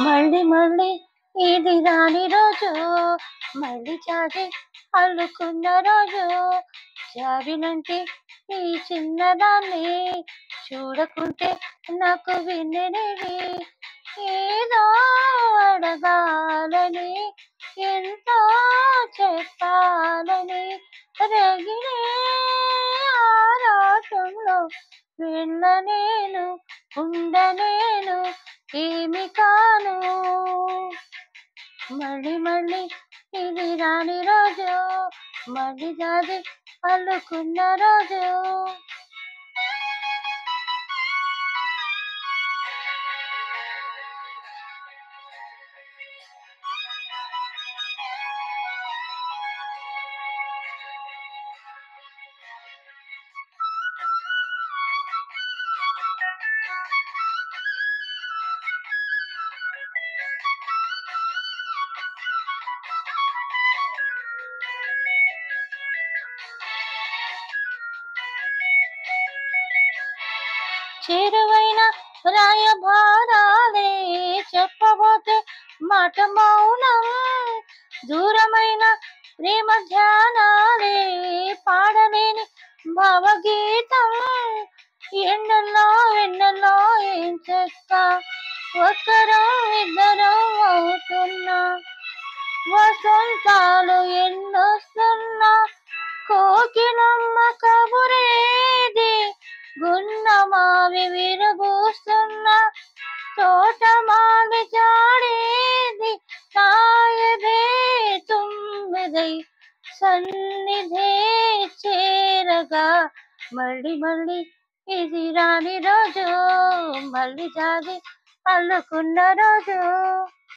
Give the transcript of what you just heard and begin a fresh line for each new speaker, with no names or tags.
మళ్ళీ మళ్ళీ ఇది రాని రోజు, మళ్ళీ చాటి అల్లుకున్న రోజు. జాబిలంటే ఈ చిన్నదాన్ని చూడకుంటే నాకు విన్ననేది. ఏదో అడగాలని, ఎంతో చెప్పాలని రగిలే ఆరాటంలో వెళ్ళనేను, ఉండనేను, ఏమి కాను. మళ్ళీ మళ్ళీ ఇది రాని రోజు, మళ్ళీ జాతి అల్లుకున్న రోజు. చేరువైన రాయభారాలే చెప్పబోతే మాట మౌనం, దూరమైన ప్రేమ ధ్యానాలే పాడలేని భావగీతం. ఎండల్లో వెన్నెల్లో ఏం చేస్తా, ఒక్కరం ఇద్దరం అవుతున్నా, వసంతాలు ఎన్నొస్తున్నా, కోకిలమ్మ కబురేది, గున్నమావి విరబూస్తున్న, తోటమాలి జాడేది, సాయదే తుమ్మిదై సన్నిధే చేరగా. మళ్ళీ మళ్ళీ ఇది రాని రోజు, మళ్ళీ జాగి అల్లుకున్న రోజు.